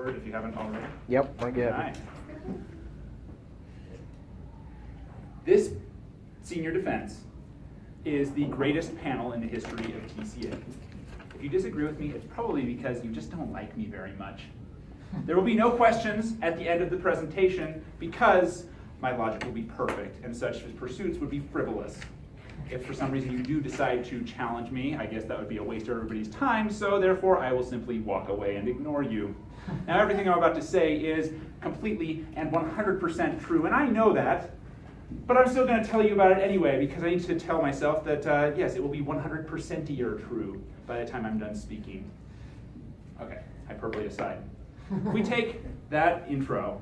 word if you haven't already. Yep, I get it. All right. This senior defense is the greatest panel in the history of TCA. If you disagree with me, it's probably because you just don't like me very much. There will be no questions at the end of the presentation because my logic will be perfect and such pursuits would be frivolous. If for some reason you do decide to challenge me, I guess that would be a waste of everybody's time, so therefore I will simply walk away and ignore you. Now everything I'm about to say is completely and 100% true, and I know that, but I'm still going to tell you about it anyway because I need to tell myself that, yes, it will be 100%ier true by the time I'm done speaking. Okay, hyperbole aside. If we take that intro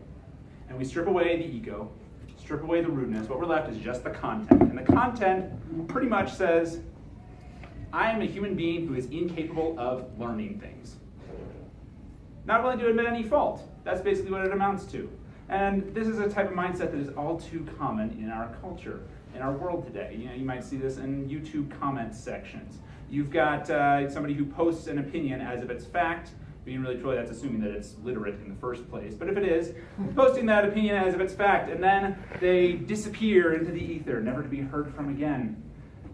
and we strip away the ego, strip away the rudeness, what we're left is just the content. And the content pretty much says, I am a human being who is incapable of learning things. Not willing to admit any fault. That's basically what it amounts to. And this is a type of mindset that is all too common in our culture, in our world today. You know, you might see this in YouTube comment sections. You've got somebody who posts an opinion as if it's fact. Being really truly, that's assuming that it's literate in the first place. But if it is, posting that opinion as if it's fact, and then they disappear into the ether, never to be heard from again.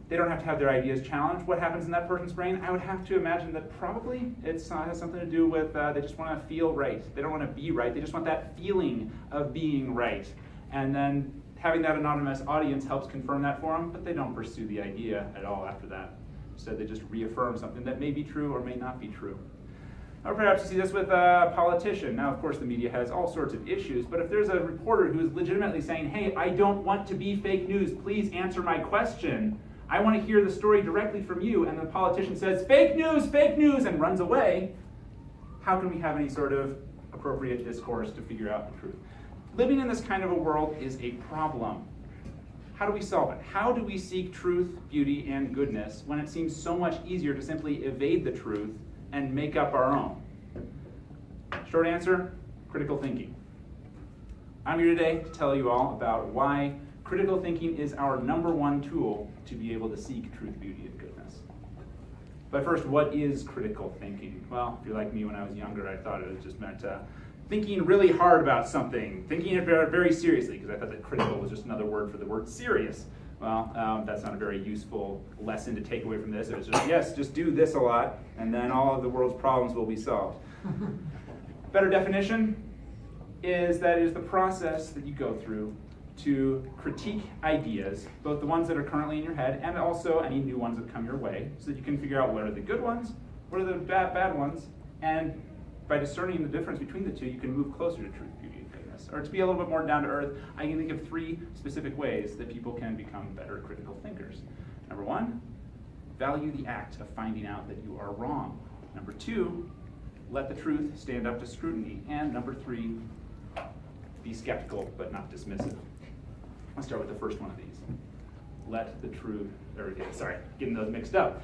They don't have to have their ideas challenged. What happens in that person's brain? I would have to imagine that probably it has something to do with they just want to feel right. They don't want to be right. They just want that feeling of being right. And then having that anonymous audience helps confirm that for them, but they don't pursue the idea at all after that. Instead, they just reaffirm something that may be true or may not be true. Or perhaps you see this with a politician. Now, of course, the media has all sorts of issues, but if there's a reporter who is legitimately saying, hey, I don't want to be fake news, please answer my question. I want to hear the story directly from you, and the politician says, fake news, and runs away, how can we have any sort of appropriate discourse to figure out the truth? Living in this kind of a world is a problem. How do we solve it? How do we seek truth, beauty, and goodness when it seems so much easier to simply evade the truth and make up our own? Short answer, critical thinking. I'm here today to tell you all about why critical thinking is our #1 tool to be able to seek truth, beauty, and goodness. But first, what is critical thinking? Well, if you're like me when I was younger, I thought it just meant thinking really hard about something, thinking it very, very seriously, because I thought that critical was just another word for the word serious. Well, that's not a very useful lesson to take away from this. It was just, yes, just do this a lot, and then all of the world's problems will be solved. Better definition is that it is the process that you go through to critique ideas, both the ones that are currently in your head and also any new ones that come your way, so that you can figure out what are the good ones, what are the bad ones, and by discerning the difference between the two, you can move closer to truth, beauty, and goodness. Or to be a little bit more down to earth, I can think of 3 specific ways that people can become better critical thinkers. Number 1, value the act of finding out that you are wrong. Number 2, let the truth stand up to scrutiny. And number 3, be skeptical but not dismissive. Let's start with the first one of these. Let the truth, getting those mixed up.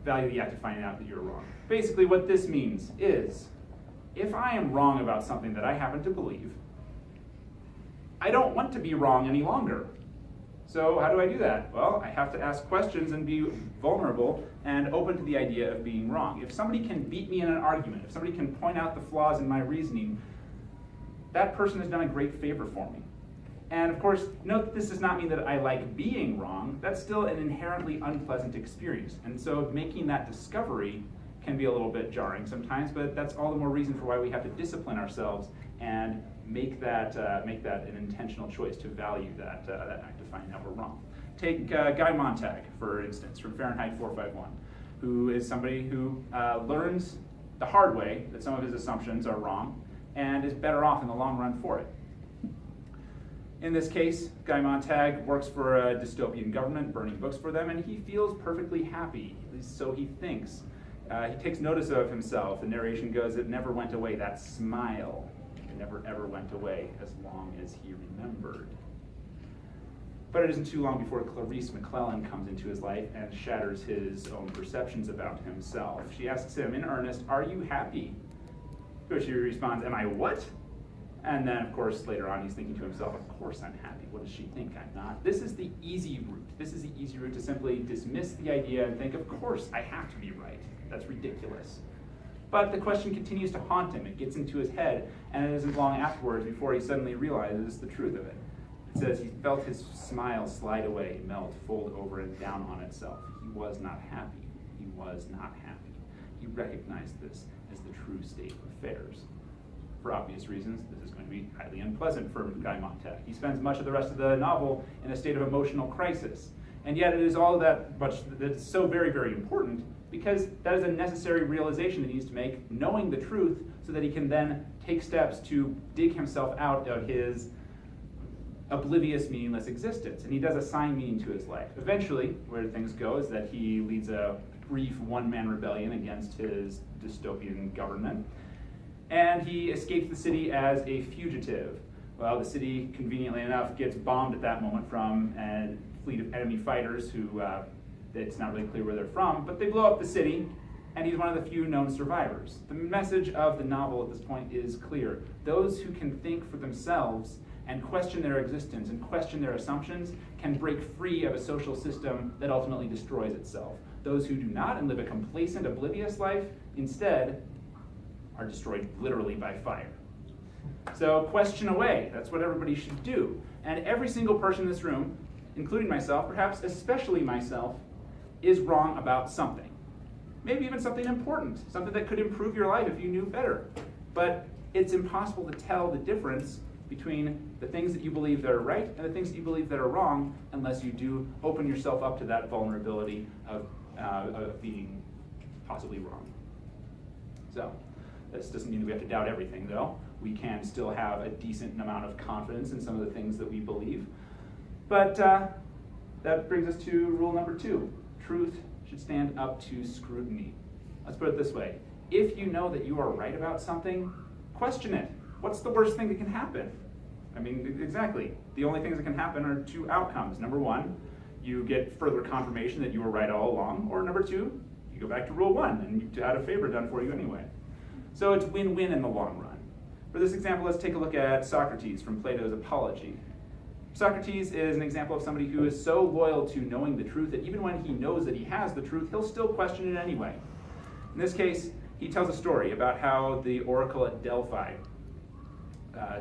Value the act of finding out that you're wrong. Basically what this means is, if I am wrong about something that I happen to believe, I don't want to be wrong any longer. So how do I do that? Well, I have to ask questions and be vulnerable and open to the idea of being wrong. If somebody can beat me in an argument, if somebody can point out the flaws in my reasoning, that person has done a great favor for me. And of course, note that this does not mean that I like being wrong. That's still an inherently unpleasant experience. And so making that discovery can be a little bit jarring sometimes, but that's all the more reason for why we have to discipline ourselves and make that an intentional choice to value that act of finding out we're wrong. Take Guy Montag, for instance, from Fahrenheit 451, who is somebody who learns the hard way that some of his assumptions are wrong and is better off in the long run for it. In this case, Guy Montag works for a dystopian government, burning books for them, and he feels perfectly happy, at least so he thinks. He takes notice of himself. The narration goes, it never went away, that smile. It never ever went away as long as he remembered. But it isn't too long before Clarice McClellan comes into his life and shatters his own perceptions about himself. She asks him in earnest, are you happy? To which he responds, am I what? And then, of course, later on, he's thinking to himself, of course I'm happy. What does she think I'm not? This is the easy route. This is the easy route to simply dismiss the idea and think, of course, I have to be right. That's ridiculous. But the question continues to haunt him. It gets into his head, and it isn't long afterwards before he suddenly realizes the truth of it. It says he felt his smile slide away, melt, fold over and down on itself. He was not happy. He was not happy. He recognized this as the true state of affairs. For obvious reasons, this is going to be highly unpleasant for Guy Montag. He spends much of the rest of the novel in a state of emotional crisis. And yet it is all that much that's so very, very important, because that is a necessary realization that he needs to make, knowing the truth, so that he can then take steps to dig himself out of his oblivious, meaningless existence. And he does assign meaning to his life. Eventually, where things go is that he leads a brief one-man rebellion against his dystopian government, and he escapes the city as a fugitive. Well, the city, conveniently enough, gets bombed at that moment from a fleet of enemy fighters who, it's not really clear where they're from, but they blow up the city, and he's one of the few known survivors. The message of the novel at this point is clear. Those who can think for themselves and question their existence and question their assumptions can break free of a social system that ultimately destroys itself. Those who do not and live a complacent, oblivious life, instead, are destroyed literally by fire. So question away. That's what everybody should do. And every single person in this room, including myself, perhaps especially myself, is wrong about something. Maybe even something important, something that could improve your life if you knew better. But it's impossible to tell the difference between the things that you believe that are right and the things that you believe that are wrong unless you do open yourself up to that vulnerability of being possibly wrong. So, this doesn't mean that we have to doubt everything, though. We can still have a decent amount of confidence in some of the things that we believe. But that brings us to rule number 2. Truth should stand up to scrutiny. Let's put it this way. If you know that you are right about something, question it. What's the worst thing that can happen? I mean, exactly. The only things that can happen are 2 outcomes. Number 1, you get further confirmation that you were right all along. Or number 2, you go back to rule 1 and you had a favor done for you anyway. So it's win-win in the long run. For this example, let's take a look at Socrates from Plato's Apology. Socrates is an example of somebody who is so loyal to knowing the truth that even when he knows that he has the truth, he'll still question it anyway. In this case, he tells a story about how the oracle at Delphi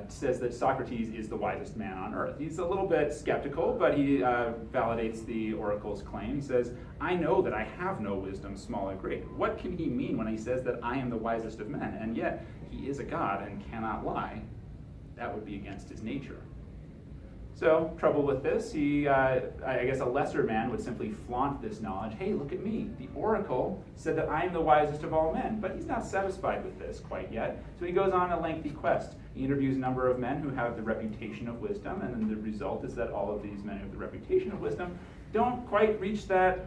says that Socrates is the wisest man on earth. He's a little bit skeptical, but he validates the oracle's claim. He says, I know that I have no wisdom, small or great. What can he mean when he says that I am the wisest of men? And yet, he is a god and cannot lie. That would be against his nature. So, trouble with this, I guess a lesser man would simply flaunt this knowledge. Hey, look at me. The oracle said that I am the wisest of all men. But he's not satisfied with this quite yet. So he goes on a lengthy quest. He interviews a number of men who have the reputation of wisdom, and then the result is that all of these men who have the reputation of wisdom don't quite reach that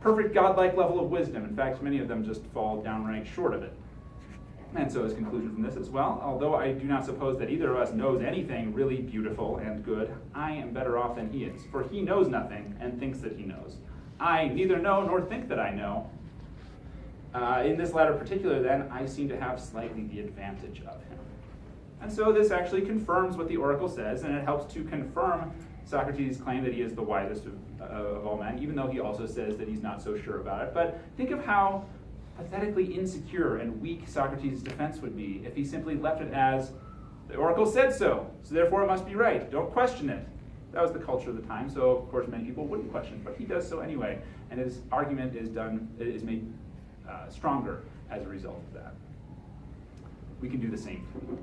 perfect godlike level of wisdom. In fact, many of them just fall downright short of it. And so his conclusion from this as well, although I do not suppose that either of us knows anything really beautiful and good, I am better off than he is, for he knows nothing and thinks that he knows. I neither know nor think that I know. In this latter particular, then, I seem to have slightly the advantage of him. And so this actually confirms what the oracle says, and it helps to confirm Socrates' claim that he is the wisest of all men, even though he also says that he's not so sure about it. But think of how pathetically insecure and weak Socrates' defense would be if he simply left it as, the oracle said so therefore it must be right, don't question it. That was the culture of the time, so of course many people wouldn't question, but he does so anyway, and his argument is made stronger as a result of that. We can do the same thing.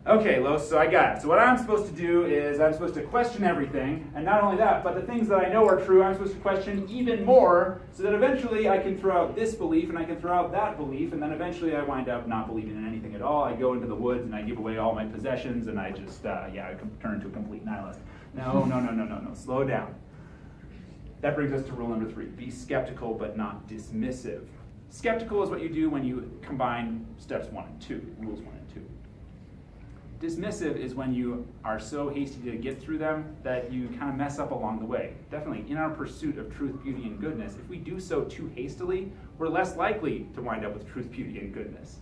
Okay, Los, so I got it. So what I'm supposed to do is I'm supposed to question everything, and not only that, but the things that I know are true, I'm supposed to question even more, so that eventually I can throw out this belief, and I can throw out that belief, and then eventually I wind up not believing in anything at all. I go into the woods, and I give away all my possessions, and I just, I turn into a complete nihilist. No, slow down. That brings us to rule number 3. Be skeptical, but not dismissive. Skeptical is what you do when you combine steps 1 and 2, rules 1 and 2. Dismissive is when you are so hasty to get through them that you kind of mess up along the way. Definitely, in our pursuit of truth, beauty, and goodness, if we do so too hastily, we're less likely to wind up with truth, beauty, and goodness.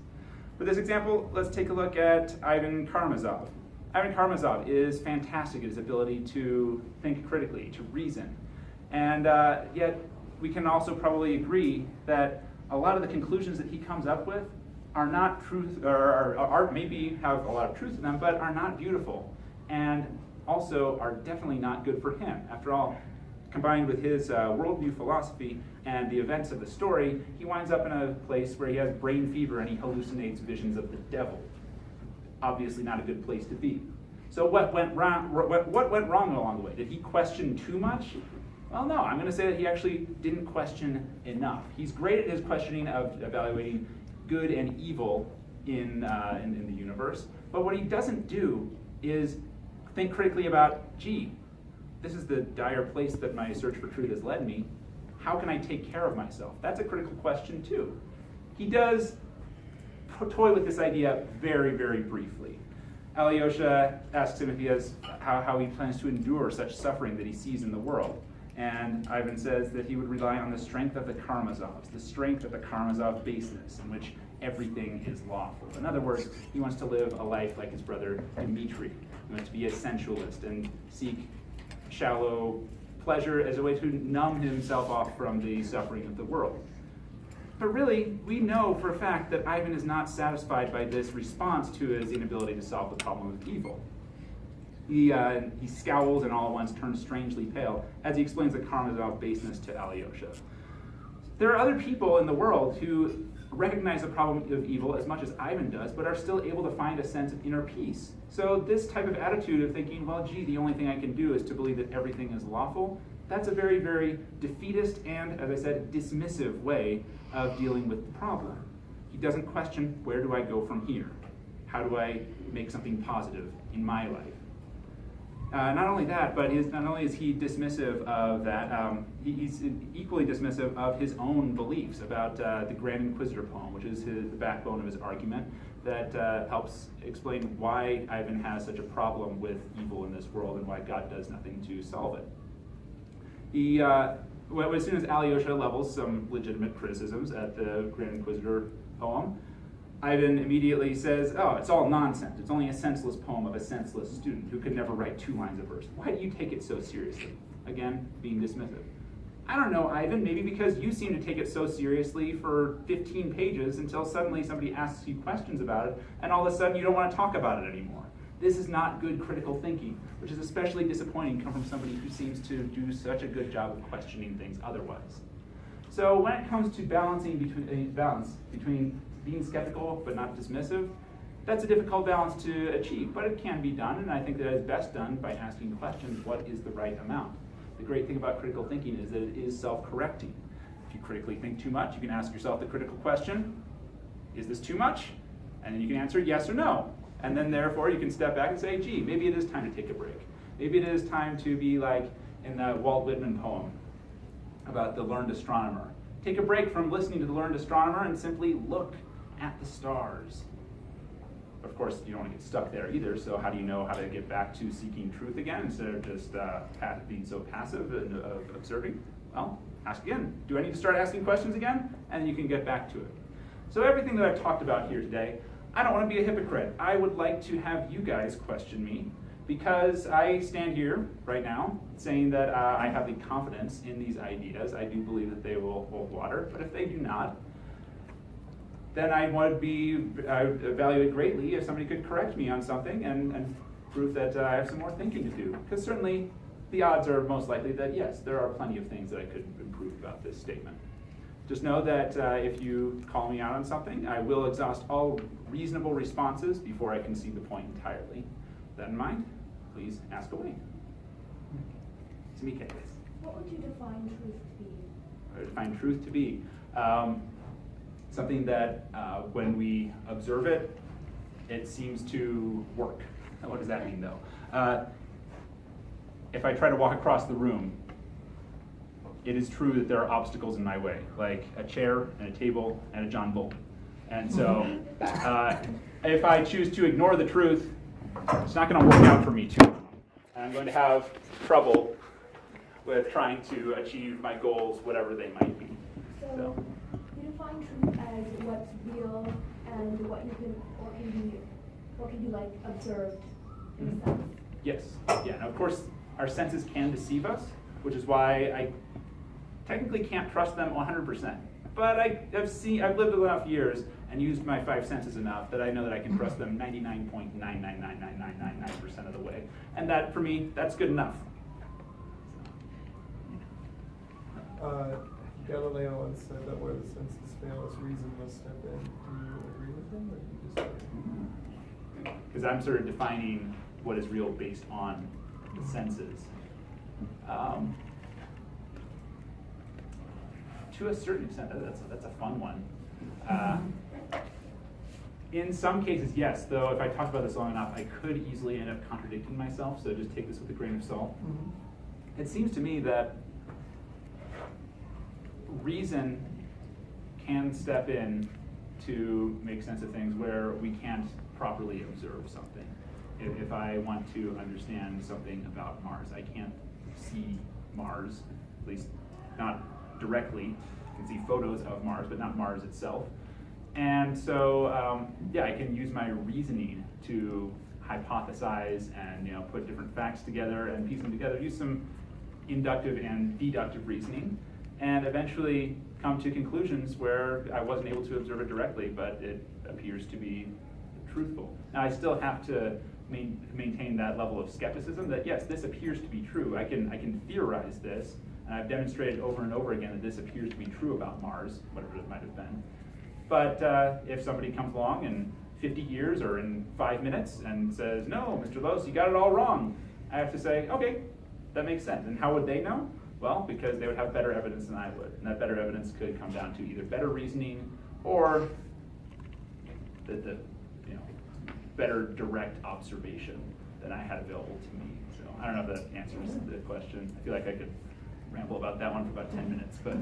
For this example, let's take a look at Ivan Karamazov. Ivan Karamazov is fantastic at his ability to think critically, to reason. And yet, we can also probably agree that a lot of the conclusions that he comes up with are not truth, or are maybe have a lot of truth in them, but are not beautiful, and also are definitely not good for him. After all, combined with his worldview philosophy and the events of the story, he winds up in a place where he has brain fever and he hallucinates visions of the devil. Obviously not a good place to be. So what went wrong along the way? Did he question too much? Well, no, I'm going to say that he actually didn't question enough. He's great at his questioning of evaluating good and evil in the universe, but what he doesn't do is think critically about, gee, this is the dire place that my search for truth has led me. How can I take care of myself? That's a critical question too. He does toy with this idea very, very briefly. Alyosha asks him if he has how he plans to endure such suffering that he sees in the world. And Ivan says that he would rely on the strength of the Karamazovs, the strength of the Karamazov baseness, in which everything is lawful. In other words, he wants to live a life like his brother Dmitri. He wants to be a sensualist and seek shallow pleasure as a way to numb himself off from the suffering of the world. But really, we know for a fact that Ivan is not satisfied by this response to his inability to solve the problem of evil. He scowls and all at once turns strangely pale as he explains the Karamazov baseness to Alyosha. There are other people in the world who recognize the problem of evil as much as Ivan does, but are still able to find a sense of inner peace. So this type of attitude of thinking, well, gee, the only thing I can do is to believe that everything is lawful, that's a very, very defeatist and, as I said, dismissive way of dealing with the problem. He doesn't question, where do I go from here? How do I make something positive in my life? Not only that, but not only is he dismissive of that, he's equally dismissive of his own beliefs about the Grand Inquisitor poem, which is the backbone of his argument that helps explain why Ivan has such a problem with evil in this world and why God does nothing to solve it. As soon as Alyosha levels some legitimate criticisms at the Grand Inquisitor poem, Ivan immediately says, oh, it's all nonsense. It's only a senseless poem of a senseless student who could never write 2 lines of verse. Why do you take it so seriously? Again, being dismissive. I don't know, Ivan, maybe because you seem to take it so seriously for 15 pages until suddenly somebody asks you questions about it, and all of a sudden you don't want to talk about it anymore. This is not good critical thinking, which is especially disappointing coming from somebody who seems to do such a good job of questioning things otherwise. So when it comes to balance between being skeptical but not dismissive, that's a difficult balance to achieve, but it can be done, and I think that it's best done by asking questions, what is the right amount? The great thing about critical thinking is that it is self-correcting. If you critically think too much, you can ask yourself the critical question, is this too much? And then you can answer yes or no. And then therefore you can step back and say, gee, maybe it is time to take a break. Maybe it is time to be like in the Walt Whitman poem about the learned astronomer. Take a break from listening to the learned astronomer and simply look at the stars. Of course, you don't want to get stuck there either, so how do you know how to get back to seeking truth again instead of just being so passive and observing? Well, ask again. Do I need to start asking questions again? And you can get back to it. So everything that I've talked about here today, I don't want to be a hypocrite. I would like to have you guys question me, because I stand here right now saying that I have the confidence in these ideas. I do believe that they will hold water, but if they do not, then I would evaluate greatly if somebody could correct me on something and prove that I have some more thinking to do. Because certainly the odds are most likely that yes, there are plenty of things that I could improve about this statement. Just know that if you call me out on something, I will exhaust all reasonable responses before I concede the point entirely. With that in mind, please ask away. Samike. What would you define truth to be? I would define truth to be something that when we observe it, it seems to work. What does that mean though? If I try to walk across the room, it is true that there are obstacles in my way, like a chair and a table and a John Bull. And so if I choose to ignore the truth, it's not going to work out for me too long. And I'm going to have trouble with trying to achieve my goals, whatever they might be. So you define truth as what's real and what can be like observed in a sense. Yes. Yeah. And of course, our senses can deceive us, which is why I technically can't trust them 100%. But I've lived enough years and used my five senses enough that I know that I can trust them 99.9999999% of the way. And that, for me, that's good enough. Galileo once said that where the senses fail us, reason must step in. Do you agree with him, or do you disagree? Because I'm sort of defining what is real based on the senses. To a certain extent, that's a fun one. In some cases, yes, though if I talked about this long enough, I could easily end up contradicting myself, so just take this with a grain of salt. It seems to me that reason can step in to make sense of things where we can't properly observe something. If I want to understand something about Mars, I can't see Mars, at least not directly. I can see photos of Mars, but not Mars itself. And so, yeah, I can use my reasoning to hypothesize and put different facts together and piece them together, use some inductive and deductive reasoning, and eventually come to conclusions where I wasn't able to observe it directly, but it appears to be truthful. Now, I still have to maintain that level of skepticism that, yes, this appears to be true. I can theorize this, and I've demonstrated over and over again that this appears to be true about Mars, whatever it might have been. But if somebody comes along in 50 years or in 5 minutes and says, no, Mr. Lose, you got it all wrong, I have to say, okay, that makes sense. And how would they know? Well, because they would have better evidence than I would. And that better evidence could come down to either better reasoning or the better direct observation than I had available to me. So I don't know if that answers the question. I feel like I could ramble about that one for about 10 minutes, but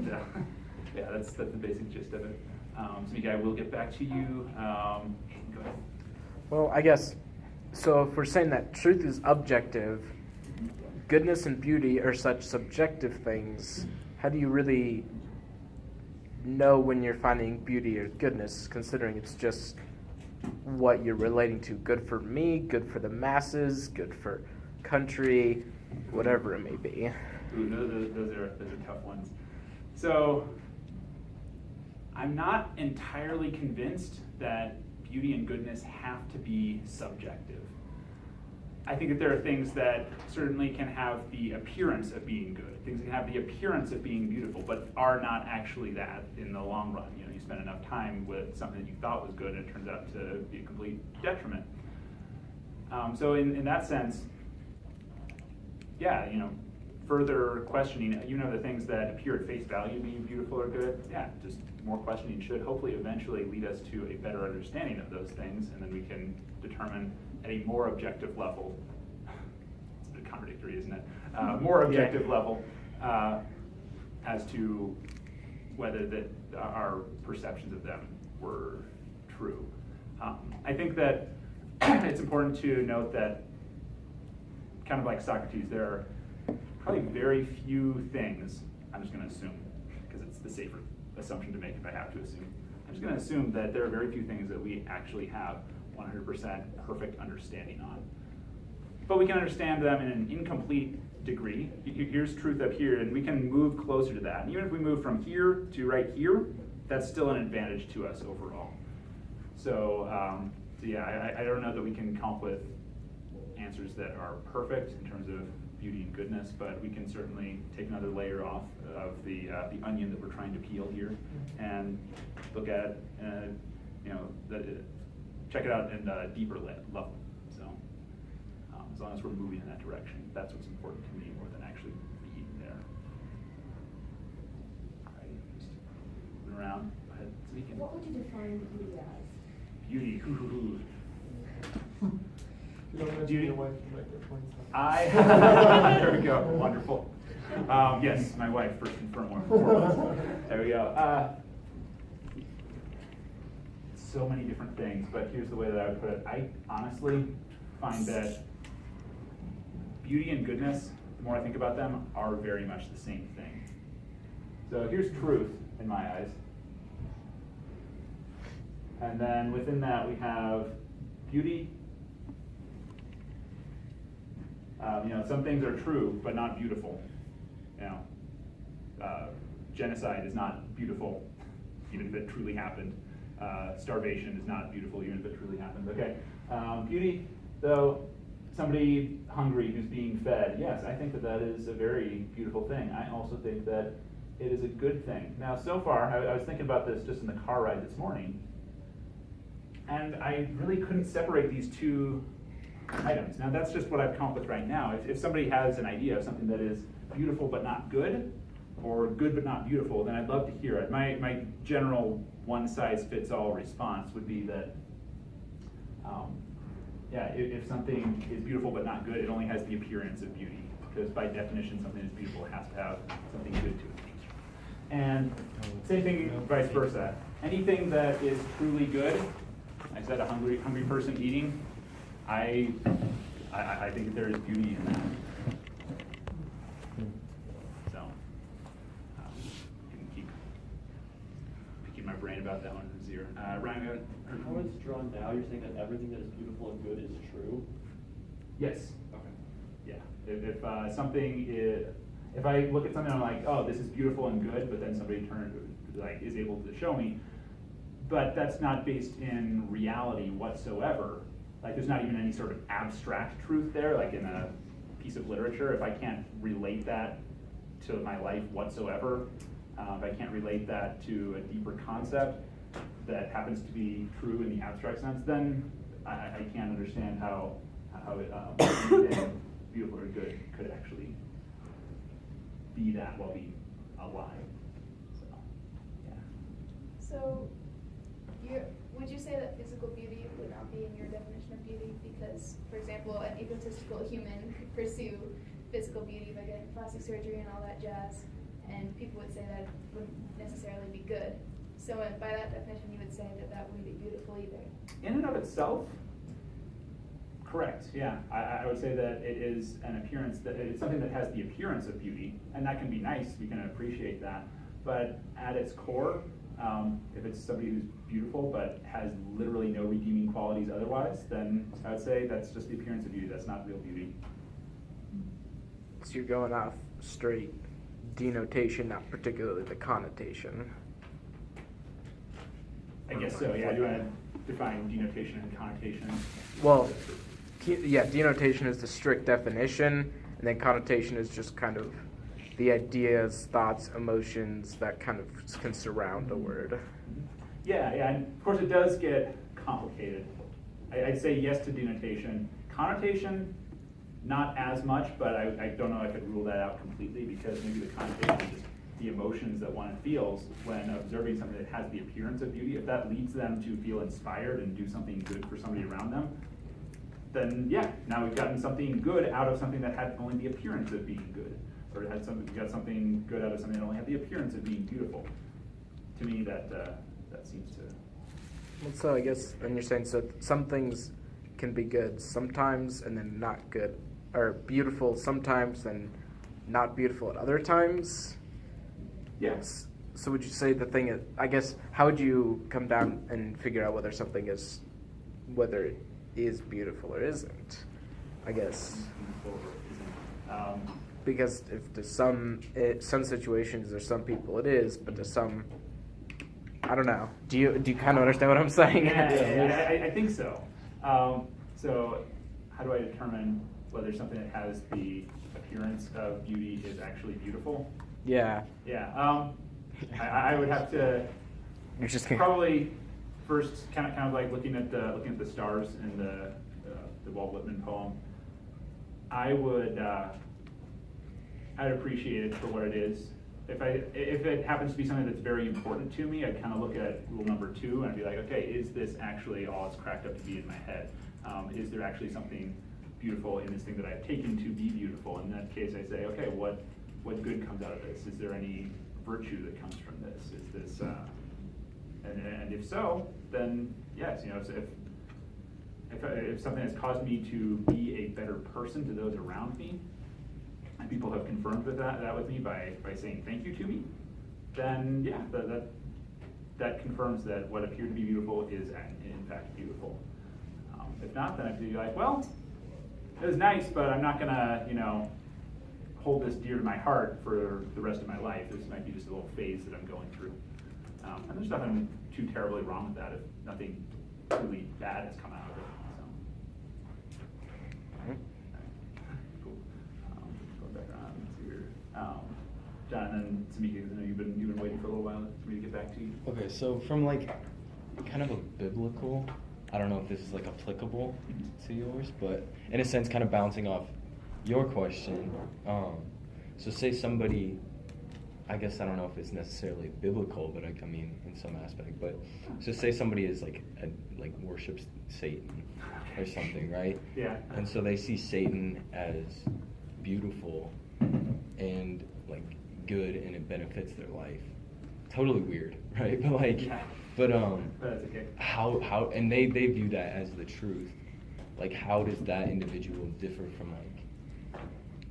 yeah, that's the basic gist of it. Tamika, I will get back to you. Go ahead. Well, I guess, so if we're saying that truth is objective, goodness and beauty are such subjective things, how do you really know when you're finding beauty or goodness, considering it's just what you're relating to? Good for me, good for the masses, good for country, whatever it may be. Ooh, those are tough ones. So I'm not entirely convinced that beauty and goodness have to be subjective. I think that there are things that certainly can have the appearance of being good, things that can have the appearance of being beautiful, but are not actually that in the long run. You spend enough time with something that you thought was good and it turns out to be a complete detriment. So in that sense, yeah, further questioning, the things that appear at face value being beautiful or good, yeah, just more questioning should hopefully eventually lead us to a better understanding of those things, and then we can determine at a more objective level, it's a bit contradictory, isn't it? More objective level as to whether our perceptions of them were true. I think that it's important to note that, kind of like Socrates, there are probably very few things, I'm just going to assume, because it's the safer assumption to make if I have to assume. I'm just going to assume that there are very few things that we actually have 100% perfect understanding on. But we can understand them in an incomplete degree. Here's truth up here, and we can move closer to that. And even if we move from here to right here, that's still an advantage to us overall. So yeah, I don't know that we can come up with answers that are perfect in terms of beauty and goodness, but we can certainly take another layer off of the onion that we're trying to peel here and look at check it out in a deeper level. So as long as we're moving in that direction, that's what's important to me more than actually being there. All right, just moving around. Go ahead, speaking. What would you define beauty as? Beauty. If you don't mention Beauty. your wife, you might get points. There we go. Wonderful. Yes, my wife, first and foremost. There we go. So many different things, but here's the way that I would put it. I honestly find that beauty and goodness, the more I think about them, are very much the same thing. So here's truth in my eyes. And then within that we have beauty. Some things are true, but not beautiful. Genocide is not beautiful. even if it truly happened. Starvation is not beautiful, even if it truly happened. Okay. Beauty, though, somebody hungry who's being fed, yes, I think that that is a very beautiful thing. I also think that it is a good thing. Now, so far, I was thinking about this just in the car ride this morning, and I really couldn't separate these two items. Now, that's just what I've come up with right now. If somebody has an idea of something that is beautiful but not good, or good but not beautiful, then I'd love to hear it. My general one-size-fits-all response would be that, yeah, if something is beautiful but not good, it only has the appearance of beauty, because by definition, something that's beautiful has to have something good to it. And same thing, vice versa. Anything that is truly good, I said a hungry person eating, I think that there is beauty in that. So, can keep picking my brain about that one. Zero. Ryan, go ahead. How it's drawn now, you're saying that everything that is beautiful and good is true? Yes. Okay. Yeah. If something is, if I look at something and I'm like, oh, this is beautiful and good, but then somebody is able to show me, but that's not based in reality whatsoever. Like, there's not even any sort of abstract truth there, like in a piece of literature. If I can't relate that to my life whatsoever, if I can't relate that to a deeper concept that happens to be true in the abstract sense, then I can't understand how anything beautiful or good could actually be that while being alive. So, yeah. So, would you say that physical beauty would not be in your definition of beauty? Because, for example, an egotistical human could pursue physical beauty by getting plastic surgery and all that jazz, and people would say that wouldn't necessarily be good. So, by that definition, you would say that that wouldn't be beautiful either. In and of itself, correct, yeah. I would say that it is an appearance, that it's something that has the appearance of beauty, and that can be nice, we can appreciate that. But at its core, if it's somebody who's beautiful but has literally no redeeming qualities otherwise, then I would say that's just the appearance of beauty, that's not real beauty. So you're going off straight denotation, not particularly the connotation. I guess so, yeah. Do you want to define denotation and connotation? Well, yeah, denotation is the strict definition, and then connotation is just kind of the ideas, thoughts, emotions that kind of can surround a word. Yeah, and of course it does get complicated. I'd say yes to denotation. Connotation, not as much, but I don't know if I could rule that out completely, because maybe the connotation is just the emotions that one feels when observing something that has the appearance of beauty. If that leads them to feel inspired and do something good for somebody around them, then yeah, now we've gotten something good out of something that had only the appearance of being good. Or we got something good out of something that only had the appearance of being beautiful. To me, that seems to. Well, so I guess, and you're saying, so some things can be good sometimes and then not good, or beautiful sometimes and not beautiful at other times? Yes. So would you say the thing is, I guess, how would you come down and figure out whether something is, whether it is beautiful or isn't? I guess. Because if to some situations or some people it is, but to some, I don't know. Do you kind of understand what I'm saying? Yeah, I think so. So how do I determine whether something that has the appearance of beauty is actually beautiful? Yeah. Yeah. I would have to. You're just probably first kind of like looking at the stars in the Walt Whitman poem. I'd appreciate it for what it is. If it happens to be something that's very important to me, I'd kind of look at rule number 2 and I'd be like, okay, is this actually all it's cracked up to be in my head? Is there actually something beautiful in this thing that I've taken to be beautiful? In that case, I say, okay, what good comes out of this? Is there any virtue that comes from this? Is this, and if so, then yes, if something has caused me to be a better person to those around me, and people have confirmed that with me by saying thank you to me, then yeah, that confirms that what appeared to be beautiful is in fact beautiful. If not, then I'd be like, well, it was nice, but I'm not gonna, hold this dear to my heart for the rest of my life. This might be just a little phase that I'm going through. And there's nothing too terribly wrong with that if nothing truly bad has come out of it. So. Cool. Going back around here. John, and then Tamika, 'cause I know you've been waiting for a little while for me to get back to you. Okay, so from like kind of a biblical, I don't know if this is like applicable to yours, but in a sense, kind of bouncing off your question. So say somebody, I guess I don't know if it's necessarily biblical, but I mean in some aspect. But so say somebody is like worships Satan or something, right? Yeah. And so they see Satan as beautiful and like good, and it benefits their life. Totally weird, right? But like, Yeah. but That's okay. how and they view that as the truth. Like, how does that individual differ from like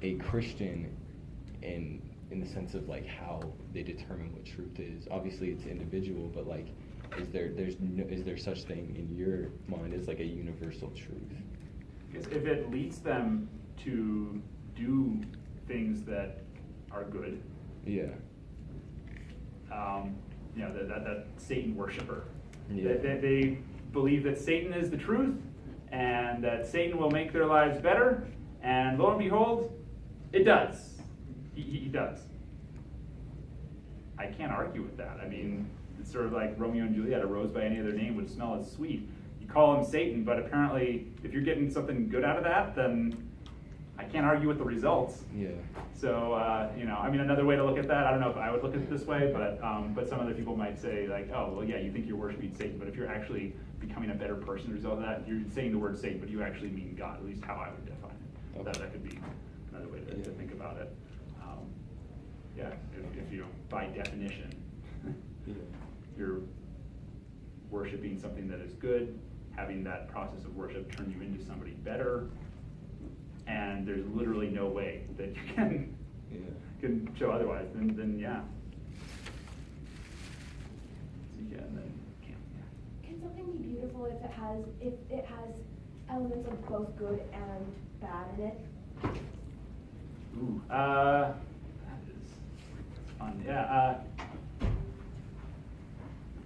a Christian in the sense of like how they determine what truth is? Obviously it's individual, but like is there such thing in your mind as like a universal truth? Because if it leads them to do things that are good, Yeah. you know, that Satan worshiper. Yeah. They believe that Satan is the truth and that Satan will make their lives better, and lo and behold, it does. He does. I can't argue with that. I mean, it's sort of like Romeo and Juliet, a rose by any other name would smell as sweet. You call him Satan, but apparently if you're getting something good out of that, then I can't argue with the results. Yeah. So, you know, I mean, another way to look at that, I don't know if I would look at it this way, but some other people might say like, oh, well, yeah, you think you're worshiping Satan, but if you're actually becoming a better person as a result of that, you're saying the word Satan, but you actually mean God, at least how I would define it. Okay. That could be another way to Yeah. think about it. Yeah, if you know, by definition, Yeah. you're worshiping something that is good, having that process of worship turn you into somebody better, and there's literally no way that you can show otherwise, then yeah. So yeah, and then Can something be beautiful if it has elements of both good and bad in it? ooh, that is fun. Yeah,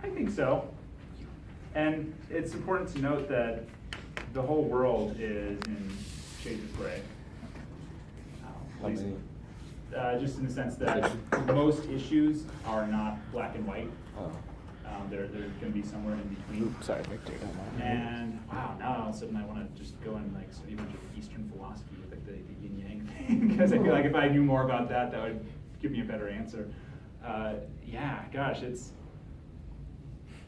I think so. And it's important to note that the whole world is in shades of gray. How At least, many? just in the sense that most issues are not black and white. Oh. They're going to be somewhere in between. Sorry, Victor. And wow, now all of a sudden I want to just go and like study a bunch of Eastern philosophy with like the yin yang thing, because I feel like if I knew more about that, that would give me a better answer. Yeah, gosh, it's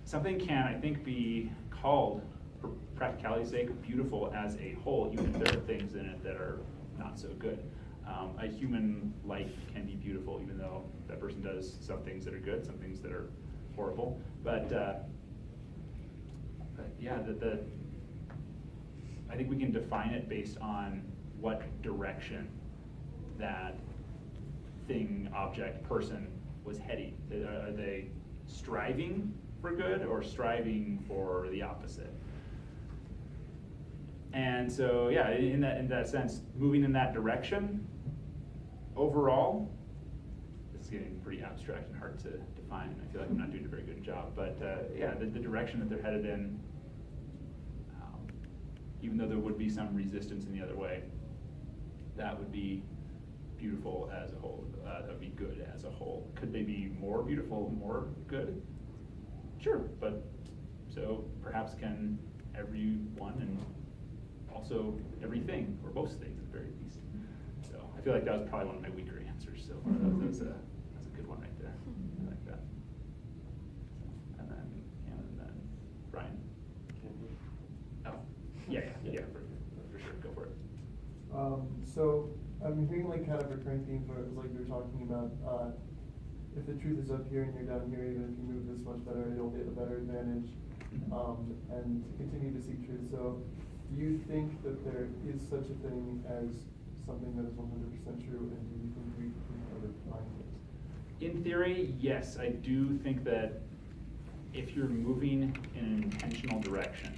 something can, I think, be called, for practicality's sake, beautiful as a whole, even if there are things in it that are not so good. A human life can be beautiful, even though that person does some things that are good, some things that are horrible. But yeah, I think we can define it based on what direction that thing, object, person was heading. Are they striving for good or striving for the opposite? And so, yeah, in that sense, moving in that direction, overall, this is getting pretty abstract and hard to define, and I feel like I'm not doing a very good job, but yeah, the direction that they're headed in, even though there would be some resistance in the other way, that would be beautiful as a whole. That would be good as a whole. Could they be more beautiful, more good? Sure, but so perhaps can everyone and also everything, or most things at the very least. So I feel like that was probably one of my weaker answers, so that's a good one right there. I like that. And then Brian. Oh, yeah, for sure, go for it. So I'm hearing like kind of a recurring theme where it was like you were talking about if the truth is up here and you're down here, even if you move this much better, you'll get a better advantage, and to continue to seek truth. So do you think that there is such a thing as something that is 100% true, and do you think we can ever find it? In theory, yes, I do think that if you're moving in an intentional direction,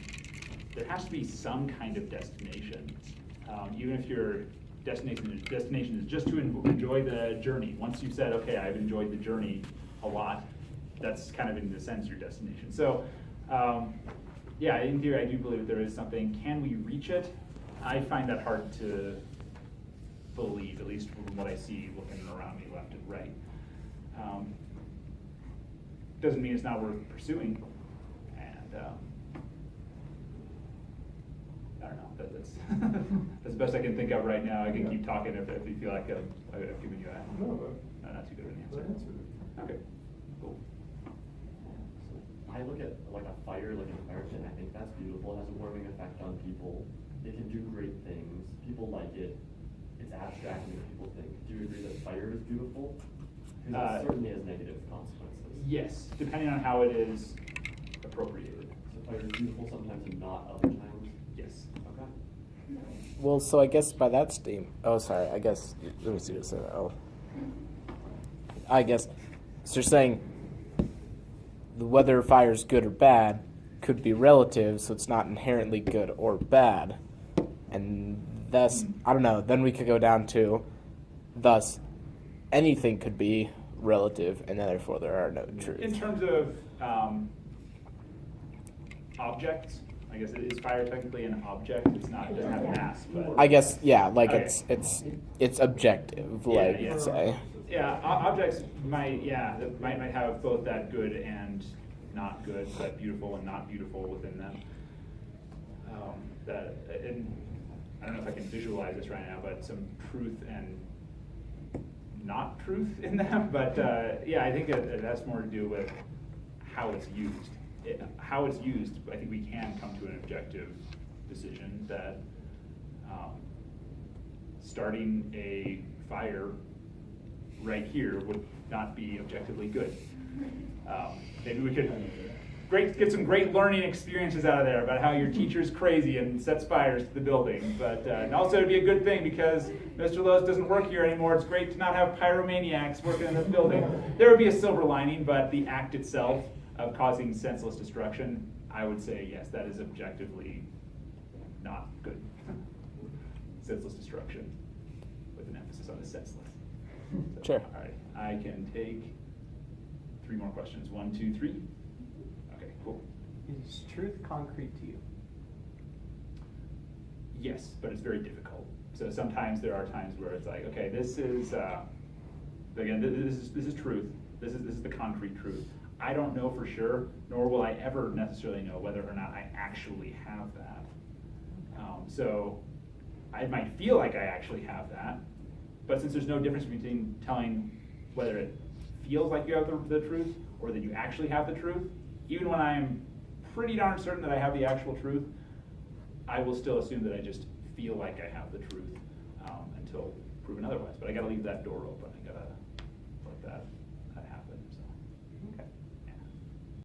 there has to be some kind of destination. Even if your destination is just to enjoy the journey. Once you've said, okay, I've enjoyed the journey a lot, that's kind of in a sense your destination. So, yeah, in theory, I do believe that there is something. Can we reach it? I find that hard to believe, at least from what I see looking around me left and right. Doesn't mean it's not worth pursuing. And I don't know. That's that's the best I can think of right now. I can keep talking if you feel like I've given you a No, not too good of an but answer. answer. Okay, cool. I look at like a fire, like an fire pit, and I think that's beautiful. It has a warming effect on people. It can do great things. People like it. It's abstract and makes people think. Do you agree that fire is beautiful? Because it certainly has negative consequences. Yes, depending on how it is appropriated. So fire is beautiful sometimes and not other times. Yes. Okay. Well, so I guess by that steam. Oh, sorry. I guess let me see what I said. Oh, I guess so. You're saying whether fire is good or bad could be relative, so it's not inherently good or bad, and thus I don't know. Then we could go down to, thus, anything could be relative, and then therefore there are no truths. In terms of objects, I guess is fire technically an object? It's not. It doesn't have mass, but I guess yeah, like Okay. it's objective, like yeah. say. yeah, objects might that might have both that good and not good, that beautiful and not beautiful within them. And I don't know if I can visualize this right now, but some truth and not truth in them. But yeah, I think it has more to do with how it's used. How it's used, I think we can come to an objective decision that starting a fire right here would not be objectively good. Maybe we could get some great learning experiences out of there about how your teacher's crazy and sets fires to the building. But and also it'd be a good thing because Mr. Lowe's doesn't work here anymore. It's great to not have pyromaniacs working in this building. There would be a silver lining, but the act itself of causing senseless destruction, I would say yes, that is objectively not good. Senseless destruction, with an emphasis on the senseless. So, Sure. All right, I can take 3 more questions. 1, 2, 3. Okay, cool. Is truth concrete to you? Yes, but it's very difficult. So sometimes there are times where it's like, okay, this is again, this is truth. This is the concrete truth. I don't know for sure, nor will I ever necessarily know whether or not I actually have that. So I might feel like I actually have that, but since there's no difference between telling whether it feels like you have the truth or that you actually have the truth, even when I'm pretty darn certain that I have the actual truth, I will still assume that I just feel like I have the truth until proven otherwise. But I gotta leave that door open. I gotta let that